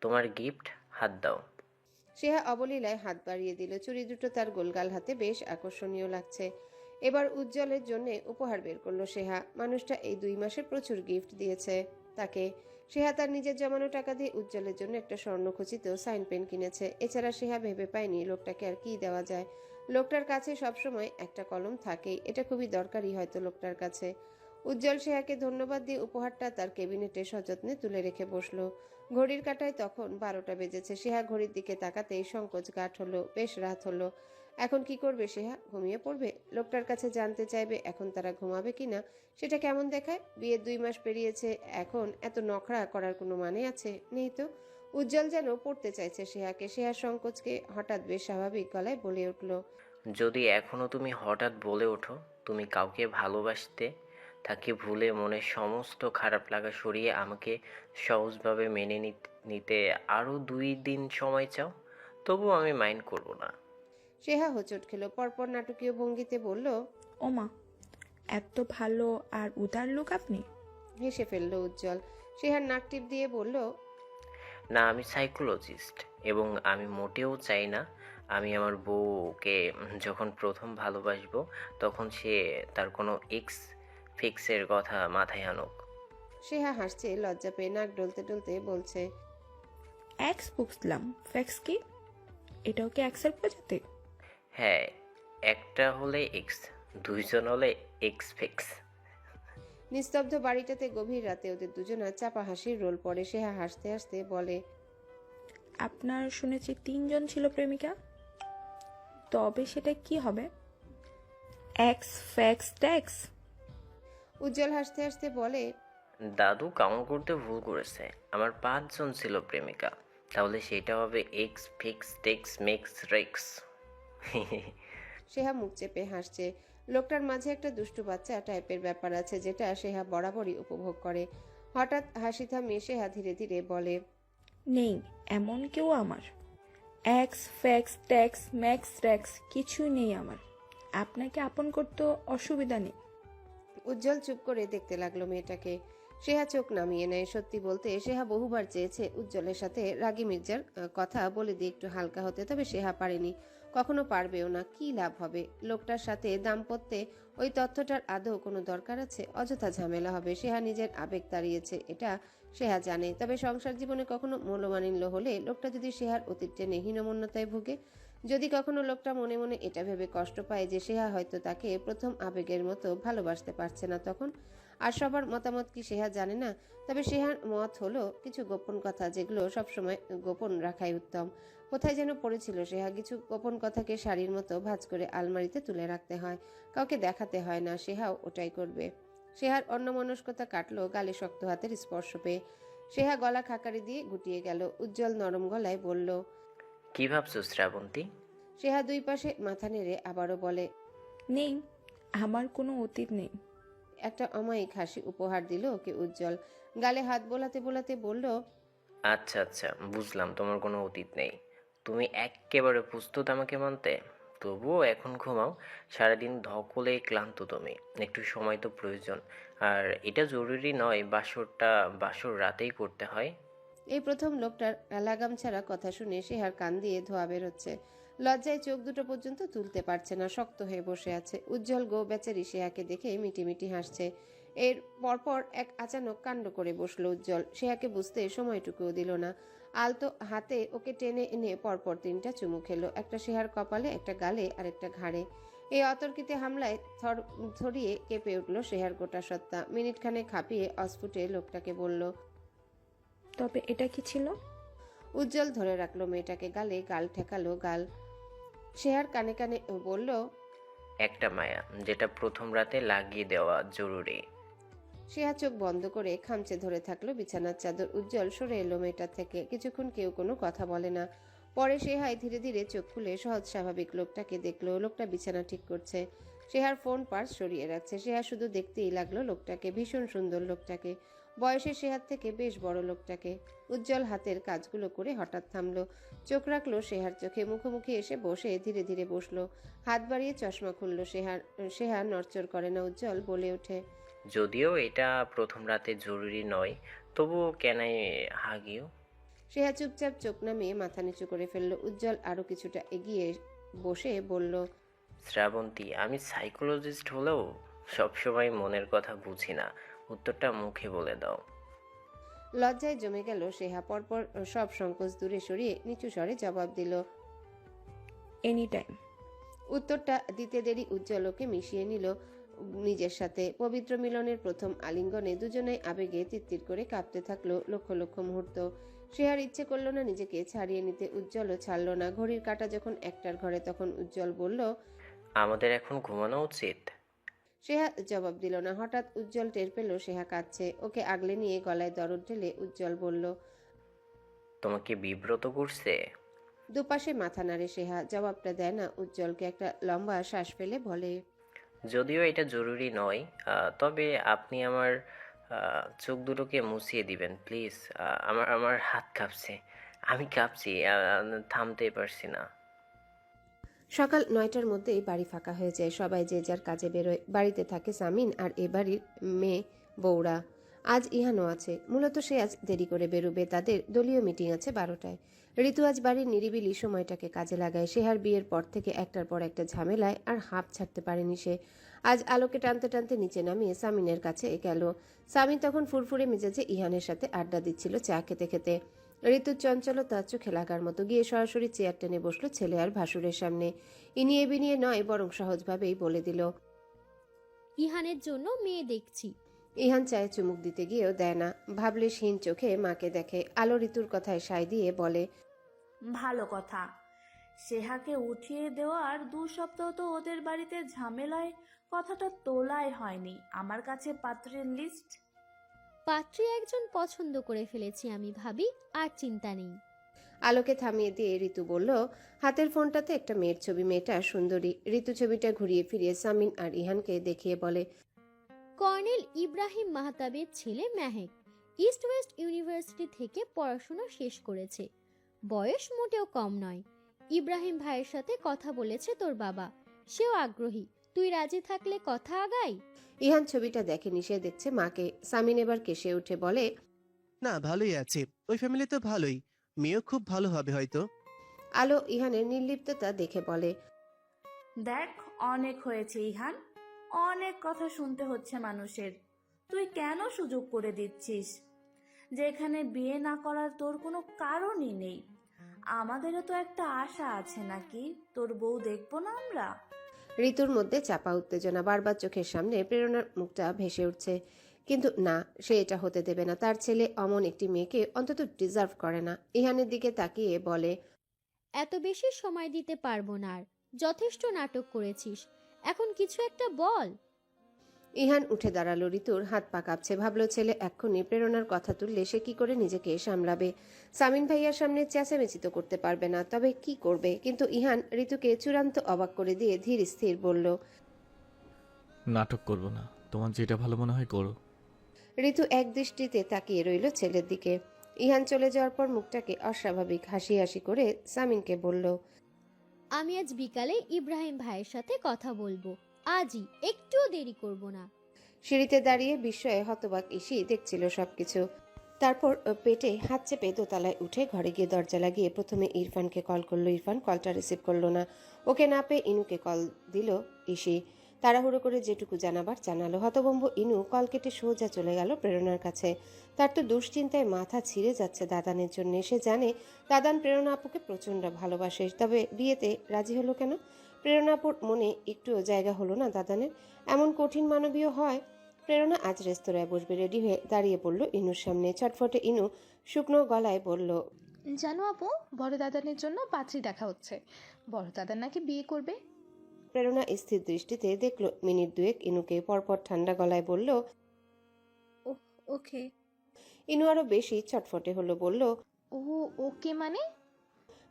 তোমার গিফট, হাত দাও। সেহা অবলীলায় হাত বাড়িয়ে দিল। চুড়ি দুটো তার গোলগাল হাতে বেশ আকর্ষণীয় লাগছে। এবার উজ্জ্বলের জন্য উপহার বের করলো সেহা। মানুষটা এই 2 মাসে প্রচুর গিফট দিয়েছে তাকে। সেহা তার নিজের জমানো টাকা দিয়ে উজ্জ্বলের জন্য একটা স্বর্ণখচিত সাইন পেন কিনেছে। এছাড়া সেহা ভেবে পায়নি লোকটাকে আর কি দেওয়া যায়। লোকটার কাছে সবসময় একটা কলম থাকেই, এটা খুবই দরকারি হয়তো লোকটার কাছে। উজ্জ্বল সেহাকে ধন্যবাদ দিয়ে উপহারটা তার কেবিনেটে সযত্নে তুলে রেখে বসলো। ঘড়ির কাঁটায় তখন 12টা বেজেছে। সেহা ঘড়ির দিকে তাকাতেই সংকোচ গাঢ় হলো। বেশ রাত হলো। এখন কি করবে সেহা? ঘুমিয়ে পড়বে? লোকটার কাছে জানতে চাইবে এখন তারা ঘুমাবে কিনা? সেটা কেমন দেখায়? বিয়ের 2 মাস পেরিয়েছে, এখন এত নখরা করার কোনো মানে আছে? নেই তো। উজ্জ্বল যেন পড়তে চাইছে সেহাকে। সেহার সংকোচকে হঠাৎ বেশ স্বাভাবিক গলায় বলে উঠল, যদি এখনো তুমি হঠাৎ বলে ওঠো তুমি কাউকে ভালোবাসতে, তাকে ভুলে মনের সমস্ত খারাপ লাগা সরিয়ে আমাকে সহজভাবে মেনে নিতে আরও 2 দিন সময় চাও, তবুও আমি মাইন্ড করব না। সেহা হোঁচট খেল। পরপর নাটকীয় ভঙ্গিতে বলল, ওমা, এত ভালো আর উদার লোক আপনি? হেসে ফেলল উজ্জ্বল। সেহার নাক টিপ দিয়ে বলল, না, আমি সাইকোলজিস্ট, এবং আমি মোটেও চাই না আমি আমার বউকে যখন প্রথম ভালোবাসবো তখন সে তার কোনো এক্স ফিক্সের কথা মাথায় আনুক। সেহা হাসছে লজ্জা পেয়ে। নাক ডলতে ডলতে বলছে, এক্স বুঝলাম, ফ্যাক্স কি? এটাও কি এক্সের প্রজাতি? হ্যাঁ, একটা হলে এক্স, দুইজন হলে এক্স ফিক্স। নিস্তব্ধ বাড়িটাতে গভীর রাতে ওদের দুজনার চাপা হাসির রোল পড়ে। সেহা হাসতে হাসতে বলে, আপনার শুনেছি 3জন ছিল প্রেমিকা, তবে সেটা কি হবে? X fax tax? উজ্জ্বল হাসতে হাসতে বলে, দাদু কাউন্ট করতে ভুল করেছে, আমার 5জন ছিল প্রেমিকা, তাহলে সেটা হবে এক্স ফিক্স টেক্স মেক্স রেক্স। সেহা মুখ চেপে হাসছে। লোকটার মাঝে একটা দুষ্টু বাচ্চা টাইপের ব্যাপার আছে, যেটা সেহা বরাবরই উপভোগ করে। হঠাৎ হাসি থামিয়ে সেহা ধীরে ধীরে বলে, নেই এমন কেউ আমার। Ex fax tax max tax কিছুই নেই আমার। আপনাকে আপন করতে অসুবিধা নেই। উজ্জ্বল চুপ করে দেখতে লাগলো মেয়েটাকে। সেহা চোখ নামিয়ে নেয়। সত্যি বলতে সেহা বহুবার চেয়েছে উজ্জ্বলের সাথে রাগী মির্জার কথা বলে দিয়ে একটু হালকা হতে, তবে সেহা পারেনি, কখনো পারবেও না। কি লাভ হবে? লোকটার সাথে দাম্পত্যে ওই তথ্যটার আদৌ কোনো দরকার আছে? অযথা ঝামেলা হবে। সেহা নিজের আবেগ তাড়িয়েছে, এটা সেহা জানে। তবে সংসার জীবনে কখনো মূল্যমানিল্য হলে লোকটা যদি সেহার অতীত টেনে হীনমন্যতায় ভুগে, যদি কখনো লোকটা মনে মনে এটা ভেবে কষ্ট পায় যে সেহা হয়তো তাকে প্রথম আবেগের মতো ভালোবাসতে পারছে না, তখন? আর সবার মতামত কি সেহা জানে না? তবে সেহার মত হলো কিছু গোপন কথা, যেগুলো সবসময় গোপন রাখাই উত্তম। কোথায় যেন পড়েছিল সেহা, কিছু গোপন কথাকে শাড়ির মতো ভাঁজ করে আলমারিতে তুলে রাখতে হয়, কাউকে দেখাতে হয় না। সেহাও ওটাই করবে। সেহার অন্যমনস্কতা কাটলো গালে শক্ত হাতের স্পর্শ পেয়ে। সেহা গলা খাকারি দিয়ে গুটিয়ে গেল। উজ্জ্বল নরম গলায় বলল, কি ভাবছো শ্রাবন্তী? সেহা 2 পাশে মাথা নেড়ে আবারও বলে, নেই, আমার কোনো অতীত নেই। একটা অমায়িক হাসি উপহার দিল ওকে উজ্জ্বল। গালে হাত বোলাতে বোলাতে বলল, আচ্ছা আচ্ছা, বুঝলাম তোমার কোনো অতীত নেই। তুমি এক্কেবারে প্রস্তুত আমাকে মানতে? তবুও এখন ঘুমাও, সারাদিন ধকলে ক্লান্ত তুমি, একটু সময় তো প্রয়োজন। আর এটা জরুরি নয় বাসরটা বাসর রাতেই করতে হয়। এই প্রথম লোকটার লাগাম ছাড়া কথা শুনে সেহার কান দিয়ে ধোয়া বেরোচ্ছে। লজ্জায় চোখ দুটো পর্যন্ত তুলতে পারছে না, শক্ত হয়ে বসে আছে। উজ্জ্বল গো বেচারি সেহাকে দেখে মিটিমিটি হাসছে। এর পরপর এক আচানক কাণ্ড করে বসলো উজ্জ্বল। সেহাকে বুঝতে সময়টুকুও দিল না। আলতো হাতে ওকে টেনে এনে পরপর 3টা চুমু খেলো, একটা সেহার কপালে, একটা গালে, আর একটা ঘাড়ে। এই অতর্কিতে হামলায় থরিয়ে কেঁপে উঠল সেহার গোটা সত্তা। মিনিটখানেক খাপিয়ে অস্ফুটে লোকটাকে বলল, তবে এটা কি ছিল? উজ্জ্বল ধরে রাখলো মেয়েটাকে, গালে গাল ঠেকালো গাল। সেহার কানে কানে বলল, একটা মায়া, যেটা প্রথম রাতে লাগিয়ে দেওয়া জরুরি। সেহা চোখ বন্ধ করে খামচে ধরে থাকলো বিছানার চাদর। উজ্জ্বল সরে এলো মেয়েটার থেকে। কিছুক্ষণ কেউ কোনো কথা বলে না। পরে সেহাই ধীরে ধীরে চোখ খুলে সহজ স্বাভাবিক লোকটাকে দেখলো। লোকটা বিছানা ঠিক করছে, সেহার ফোন পার্স সরিয়ে রাখছে। সেহা শুধু দেখতেই লাগলো লোকটাকে, ভীষণ সুন্দর লোকটাকে, বয়সে সেহার থেকে বেশ বড় লোকটাকে। উজ্জ্বল হাতের কাজগুলো করে হঠাৎ থামলো, চোখ রাখলো সেহার চোখে। মুখোমুখি এসে বসে ধীরে ধীরে বসলো। হাত বাড়িয়ে চশমা খুললো সেহার। সেহা নড়চড় করে না। উজ্জ্বল বলে ওঠে, যদিও এটা প্রথম রাতে জরুরি নয়, তবুও ক্যান আই হাগ ইউ? সেহা চুপচাপ চোখ নামিয়ে মাথা নিচু করে ফেলল। উজ্জ্বল আরো কিছুটা এগিয়ে বসে বলল, শ্রাবন্তী, আমি সাইকোলজিস্ট হলেও সবসময় মনের কথা বুঝি না। উত্তরটা মুখে বলে দাও। লজ্জায় জমে গেল সেহা। পরপর সব সংকোচ দূরে সরিয়ে নিচু স্বরে জবাব দিল। Any time. উত্তরটা দিতে দেরি উজ্জ্বল ওকে মিশিয়ে নিল নিজের সাথে। পবিত্র মিলনের প্রথম আলিঙ্গনে দুজনেই আবেগে তিত্তির করে কাঁপতে থাকলো লক্ষ লক্ষ মুহূর্ত। সে আর ইচ্ছে করলো না নিজেকে ছাড়িয়ে নিতে। উজ্জ্বলও ছাড়ল না। ঘড়ির কাঁটা যখন একটার ঘরে, তখন উজ্জ্বল বলল, আমাদের এখন ঘুমানো উচিত। সেহা জবাব দিল না। হঠাৎ উজ্জ্বল টের পেল সেহা কাঁদছে। ওকে আগলে নিয়ে গলায় দরদ ঢেলে উজ্জ্বল বলল। তোমাকে বিব্রত করছে? দুপাশে মাথা নাড়ে সেহা। জবাবটা দেয় না উজ্জ্বলকে। একটা লম্বা শ্বাস ফেলে বলে, যদিও এটা জরুরি নয়, তবে আপনি আমার চোখ দুটোকে মুছিয়ে দিবেন প্লিজ। আমার আমার হাত কাঁপছে, আমি কাঁপছি, থামতে পারছি না। সকাল 9টার মধ্যেই বাড়ি ফাঁকা হয়ে যায়। সবাই যে যার কাজে বেরোয়। বাড়িতে থাকে সামিন আর এ বাড়ির মেয়ে বউরা। আজ ইহানও আছে। মূলত সে আজ দেরি করে বেরোবে। তাদের দলীয় মিটিং আছে 12টায়। ঋতু আজ বাড়ির নিরিবিলি সময়টাকে কাজে লাগায়। সেহার বিয়ের পর থেকে একটার পর একটা ঝামেলায় আর হাঁপ ছাড়তে পারেনি সে। আজ আলোকে টানতে টানতে নিচে নামিয়ে সামিনের কাছে গেল। সামিন তখন ফুরফুরে মেজাজে ইহানের সাথে আড্ডা দিচ্ছিল চা খেতে খেতে। ঋতুর চঞ্চলতা চোখে লাগার মতো। গিয়ে সরাসরি চেয়ার টেনে বসলো ছেলে আর ভাসুরের সামনে। ইনিয়ে বিনিয়ে নয়, বরং সহজভাবেই বলে দিল। ইহানের জন্য মেয়ে দেখছি। ইহান চায়ে চুমুক দিতে গিয়েও দেয় না। ভাবলেশহীন চোখে মাকে দেখে। আলো ঋতুর কথায় সায় দিয়ে বলে, ভালো কথা। সেহাকে উঠিয়ে দেওয়ার 2 সপ্তাহ তো ওদের বাড়িতে ঝামেলায় কথাটা তোলাই হয়নি। আমার কাছে পাত্রের লিস্ট। পাত্রী একজন পছন্দ করে ফেলেছি আমি, ভাবি, আর চিন্তা নেই। আলোকে থামিয়ে দিয়ে ঋতু বলল, হাতের ফোনটাতে একটা মেয়ের ছবি। মেয়েটা সুন্দরী। ঋতু ছবিটা ঘুরিয়ে ফিরিয়ে সামিন আর ইহানকে দেখিয়ে বলে, কর্নেল ইব্রাহিম মাহতাবের ছেলে মেহেক ইস্ট ওয়েস্ট ইউনিভার্সিটি থেকে পড়াশোনা শেষ করেছে। বয়স মোটেও কম নয়। ইব্রাহিম ভাইয়ের সাথে কথা বলেছে তোর বাবা, সেও আগ্রহী। তুই রাজি থাকলে কথা আগাই। ইহান ছবিটা দেখেনি, সে দেখছে মাকে। সামিন এবার কেসে উঠে বলে, না, ভালোই আছে। ওই ফ্যামিলি তো ভালোই, মেয়েও খুব ভালো হবে হয়তো। আলো ইহানের নির্লিপ্ততা দেখে বলে, দেখ, অনেক হয়েছে ইহান। অনেক কথা শুনতে হচ্ছে মানুষের। তুই কেন সুযোগ করে দিচ্ছিস যেখানে বিয়ে না করার তোর কোনো কারণই নেই? আমাদেরও তো একটা আশা আছে নাকি? তোর বউ দেখবো না আমরা? ঋতুর মধ্যে চাপা উত্তেজনা। বারবার চোখের সামনে প্রেরণার মুখটা ভেসে উঠছে। কিন্তু না, সে এটা হতে দেবে না। তার ছেলে অমন একটি মেয়েকে অন্তত ডিজার্ভ করে না। ইহানের দিকে তাকিয়ে বলে, এত বেশি সময় দিতে পারবো না আর। যথেষ্ট নাটক করেছিস, এখন কিছু একটা বল। ইহান উঠে দাঁড়ালো। ঋতুর হাত পা কাঁপছে। ভাবলো ছেলে এক্ষুনি প্রেরণার কথা তুললে সে কি করে নিজেকে সামলাবে। সামিন ভাইয়ার সামনে চেঁচামেচি তো করতে পারবে না, তবে কি করবে? কিন্তু ইহান ঋতুকে চূড়ান্ত অবাক করে দিয়ে ধীর স্থির বলল, নাটক করবো না, তোমার যেটা ভালো মনে হয় করো। ঋতু এক দৃষ্টিতে তাকিয়ে রইল ছেলের দিকে। ইহান চলে যাওয়ার পর মুখটাকে অস্বাভাবিক হাসি হাসি করে সামিনকে বলল, আমি আজ বিকালে ইব্রাহিম ভাইয়ের সাথে কথা বলবো। আজই, একটুও দেরি করব না। সিঁড়িতে দাঁড়িয়ে বিস্ময়ে হতবাক ইসি দেখছিল সবকিছু। তারপর পেটে হাত চেপে দোতলায় উঠে ঘরে গিয়ে দরজা লাগিয়ে প্রথমে ইরফানকে কল করলো। ইরফান কলটা রিসিভ করলো না। ওকে না পেয়ে ইনুকে কল দিল ইসি। তাড়াহুড়ো করে যেটুকু জানাবার জানালো। হতভম্ব ইনু কল কেটে সোজা চলে গেল প্রেরণার কাছে। তার তো দুশ্চিন্তায় মাথা ছিঁড়ে যাচ্ছে দাদানের জন্য। সে জানে দাদান প্রেরণা আপুকে প্রচণ্ড ভালোবাসে, তবে বিয়েতে রাজি হলো কেন? প্রেরণা আপুর মনে একটুও জায়গা হলো না দাদানের। এমন কঠিন মানবীয় হয়? প্রেরণা আজ রেস্তোরাঁয় বসবে। রেডি হয়ে দাঁড়িয়ে পড়ল ইনুর সামনে। চটফটে ইনু শুকনো গলায় বলল, জানো আপু, বড় দাদানের জন্য পাত্রী দেখা হচ্ছে। বড় দাদা নাকি বিয়ে করবে। প্রেরণা স্থির দৃষ্টিতে দেখল মিনিট দুয়েক ইনুকে। পরপর ঠান্ডা গলায় বলল, ওকে। ইনু আরো বেশি চটফটে হলো, বলল, ও ওকে মানে?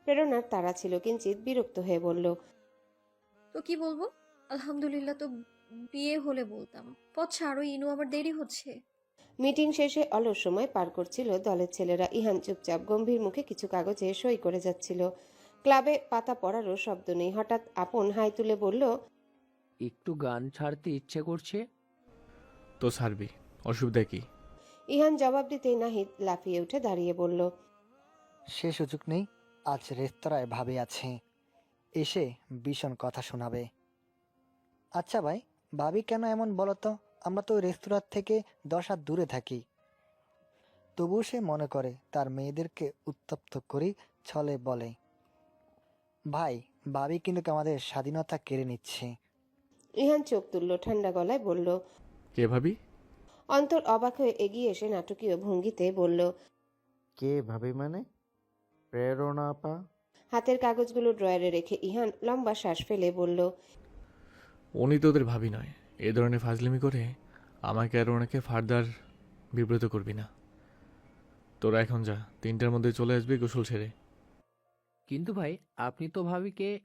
প্রেরণার তাড়া ছিল, কিঞ্চিত বিরক্ত হয়ে বলল, তো কি বলবো? আলহামদুলিল্লাহ তো বিয়ে হলে বলতাম। পথ ছাড়ো ইনু, আমার দেরি হচ্ছে। মিটিং শেষে অলস সময় পার করছিল দলের ছেলেরা। ইহান চুপচাপ গম্ভীর মুখে কিছু কাগজে সই করে যাচ্ছিল। ক্লাবে পাতা পড়ারও শব্দ নেই। হঠাৎ আপন হাই তুলে বলল, একটু গান ছাড়তে ইচ্ছে করছে। তো ছাড়বি, অসুবিধা কি? ইহান জবাব দিতেই নাহিদ লাফিয়ে উঠে দাঁড়িয়ে বলল, সে সুযোগ নেই। আজ রেস্তোরাঁয় ভাবি আছে, এসে ভীষণ কথা শোনাবে। আচ্ছা ভাই, ভাবি কেন এমন বলো তো? আমরা তো ওই রেস্তোরাঁ থেকে 10 হাত দূরে থাকি। তবুও সে মনে করে তার মেয়েদেরকে উত্তপ্ত করি, ছলে বলে। ভাই, ভাবি কিন্তু আমাদের স্বাধীনতা কেড়ে নিচ্ছে। ইহান চোখ তুলল, ঠান্ডা গলায় বলল। কে ভাবি? অন্তর অবাক হয়ে এগিয়ে এসে নাটকীয় ভঙ্গিতে বলল। কে ভাবি মানে? প্রেরণা আপা? হাতের কাগজগুলো ড্রয়ারে রেখে ইহান লম্বা শ্বাস ফেলে বলল। উনি তো ওদের ভাবি নয়। এ ধরনের ফাজলিমি করে আমাকে আর ওনাকে ফার্দার বিব্রত করবি না। তোরা এখন যা, 3টার মধ্যে চলে আসবি গোসল ছেড়ে। কিন্তু ভাই, আপনি তো ভাবিকে